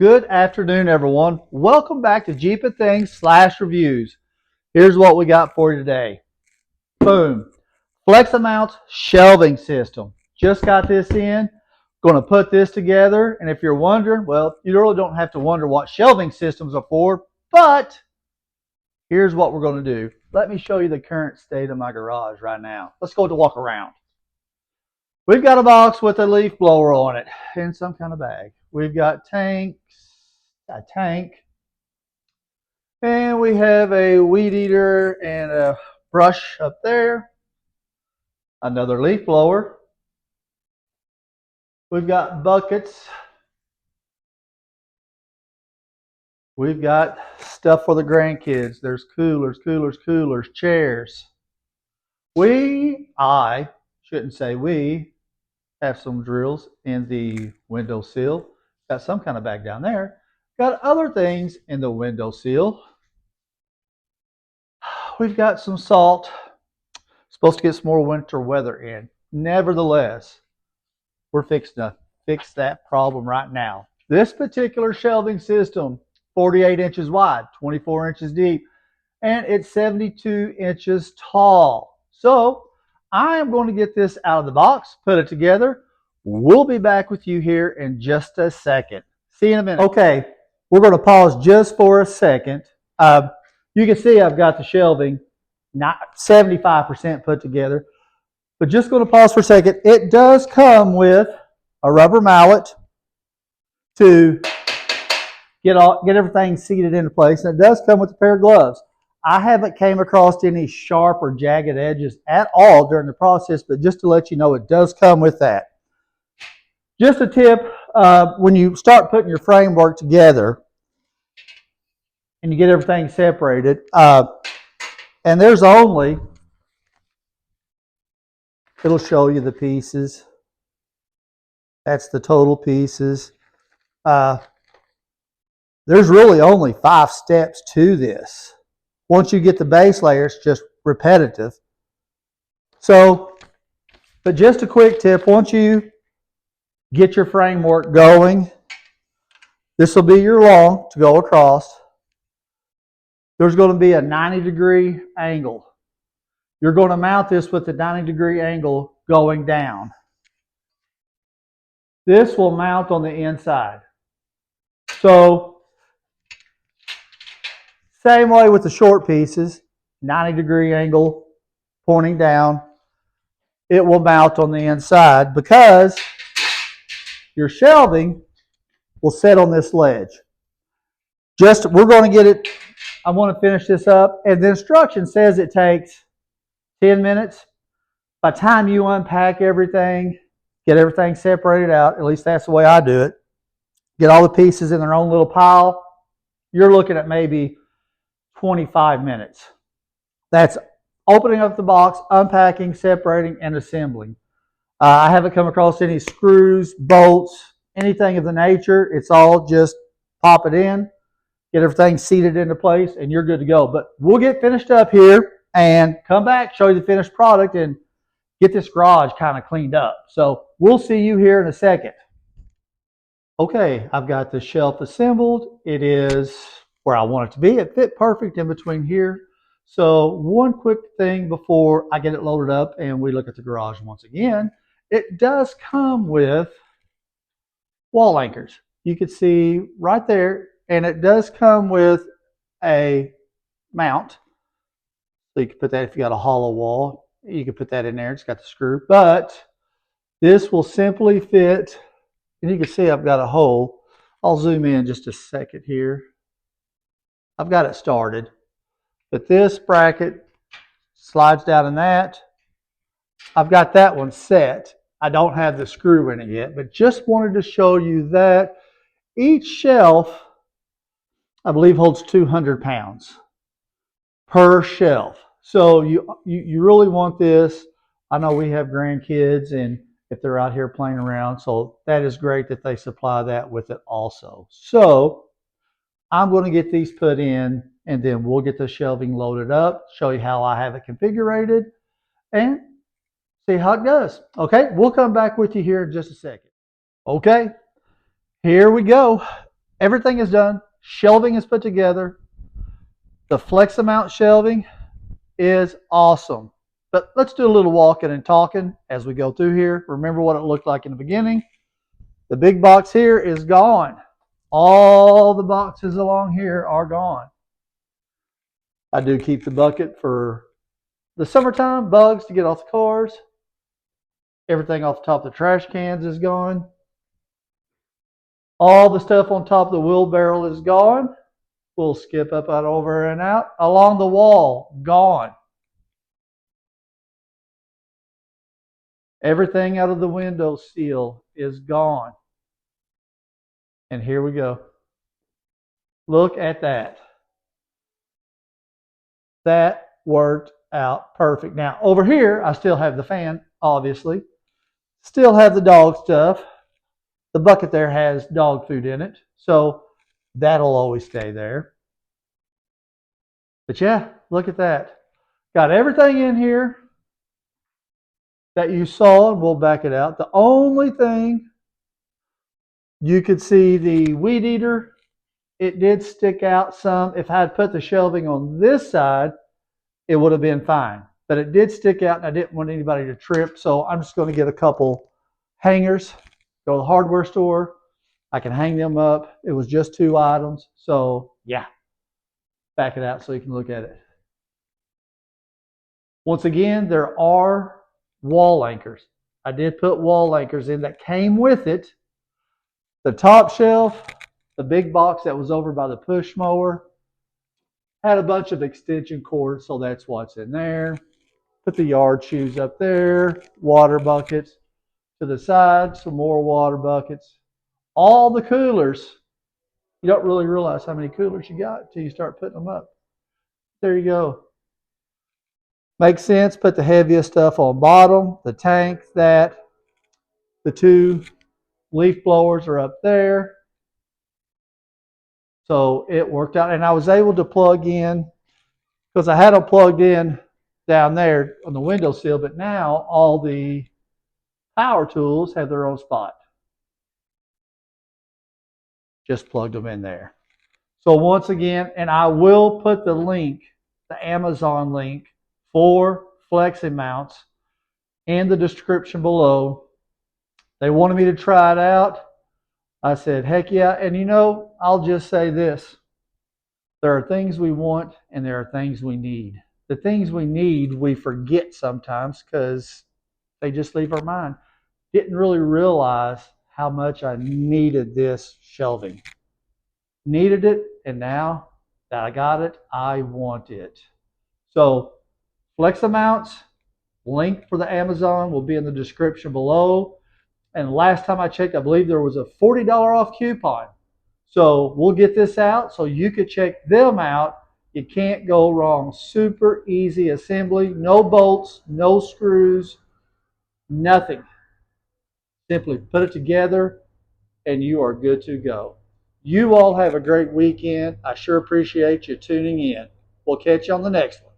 Good afternoon, everyone. Welcome back to Jeep and Things / reviews. Here's what we got for you today. Boom. FLEXIMOUNT Shelving System. Just got this in. Going to put this together. And if you're wondering, well, you really don't have to wonder what shelving systems are for, but here's what we're going to do. Let me show you the current state of my garage right now. Let's go to walk around. We've got a box with a leaf blower on it in some kind of bag. We've got a tank, and we have a weed eater and a brush up there, another leaf blower. We've got buckets. We've got stuff for the grandkids. There's coolers, chairs. I shouldn't say we, have some drills in the windowsill. Got some kind of bag down there. Got other things in the windowsill. We've got some salt. Supposed to get some more winter weather in. Nevertheless, we're fixing to fix that problem right now. This particular shelving system, 48 inches wide, 24 inches deep, and it's 72 inches tall. So I am going to get this out of the box, put it together. We'll be back with you here in just a second. See you in a minute. Okay, we're going to pause just for a second. You can see I've got the shelving not 75% put together, but just going to pause for a second. It does come with a rubber mallet to get everything seated into place, and it does come with a pair of gloves. I haven't came across any sharp or jagged edges at all during the process, but just to let you know, it does come with that. Just a tip, when you start putting your framework together and you get everything separated, and there's only, it'll show you the pieces. That's the total pieces. There's really only 5 steps to this. Once you get the base layer, it's just repetitive. So, but just a quick tip, once you get your framework going, this will be your long to go across. There's going to be a 90-degree angle. You're going to mount this with the 90-degree angle going down. This will mount on the inside. So, same way with the short pieces, 90-degree angle pointing down. It will mount on the inside because your shelving will sit on this ledge. We're going to get it, I want to finish this up, and the instruction says it takes 10 minutes. By the time you unpack everything, get everything separated out, at least that's the way I do it, get all the pieces in their own little pile, you're looking at maybe 25 minutes. That's opening up the box, unpacking, separating, and assembling. I haven't come across any screws, bolts, anything of the nature. It's all just pop it in, get everything seated into place, and you're good to go. But we'll get finished up here and come back, show you the finished product, and get this garage kind of cleaned up. So we'll see you here in a second. Okay, I've got the shelf assembled. It is where I want it to be. It fit perfect in between here. So one quick thing before I get it loaded up and we look at the garage once again. It does come with wall anchors. You can see right there, and it does come with a mount. So you can put that if you got a hollow wall. You can put that in there. It's got the screw. But this will simply fit, and you can see I've got a hole. I'll zoom in just a second here. I've got it started. But this bracket slides down in that. I've got that one set. I don't have the screw in it yet, but just wanted to show you that each shelf, I believe, holds 200 pounds per shelf. So you really want this. I know we have grandkids, and if they're out here playing around, so that is great that they supply that with it also. So I'm going to get these put in, and then we'll get the shelving loaded up, show you how I have it configured, and see how it goes. Okay, we'll come back with you here in just a second. Okay, here we go. Everything is done. Shelving is put together. The FLEXIMOUNT shelving is awesome. But let's do a little walking and talking as we go through here. Remember what it looked like in the beginning. The big box here is gone. All the boxes along here are gone. I do keep the bucket for the summertime, bugs to get off the cars. Everything off the top of the trash cans is gone. All the stuff on top of the wheelbarrow is gone. We'll skip up out over and out. Along the wall, gone. Everything out of the window sill is gone. And here we go. Look at that. That worked out perfect. Now, over here, I still have the fan, obviously. Still have the dog stuff. The bucket there has dog food in it, so that'll always stay there. But yeah, look at that. Got everything in here that you saw, and we'll back it out. The only thing, you could see the weed eater. It did stick out some. If I had put the shelving on this side, it would have been fine. But it did stick out, and I didn't want anybody to trip, so I'm just going to get a couple hangers. Go to the hardware store. I can hang them up. It was just 2 items, so yeah. Back it out so you can look at it. Once again, there are wall anchors. I did put wall anchors in that came with it. The top shelf, the big box that was over by the push mower, had a bunch of extension cords, so that's what's in there. Put the yard shoes up there, water buckets to the side, some more water buckets. All the coolers. You don't really realize how many coolers you got until you start putting them up. There you go. Makes sense. Put the heaviest stuff on bottom. The tank, that. The 2 leaf blowers are up there. So it worked out. And I was able to plug in, because I had them plugged in down there on the windowsill, but now all the power tools have their own spot. Just plugged them in there. So once again, and I will put the link, the Amazon link for FLEXIMOUNTs in the description below. They wanted me to try it out. I said, heck yeah. And you know, I'll just say this. There are things we want and there are things we need. The things we need, we forget sometimes because they just leave our mind. Didn't really realize how much I needed this shelving. Needed it, and now that I got it, I want it. So FLEXIMOUNTs, link for the Amazon will be in the description below. And last time I checked, I believe there was a $40 off coupon. So we'll get this out so you could check them out. You can't go wrong. Super easy assembly. No bolts, no screws, nothing. Simply put it together and you are good to go. You all have a great weekend. I sure appreciate you tuning in. We'll catch you on the next one.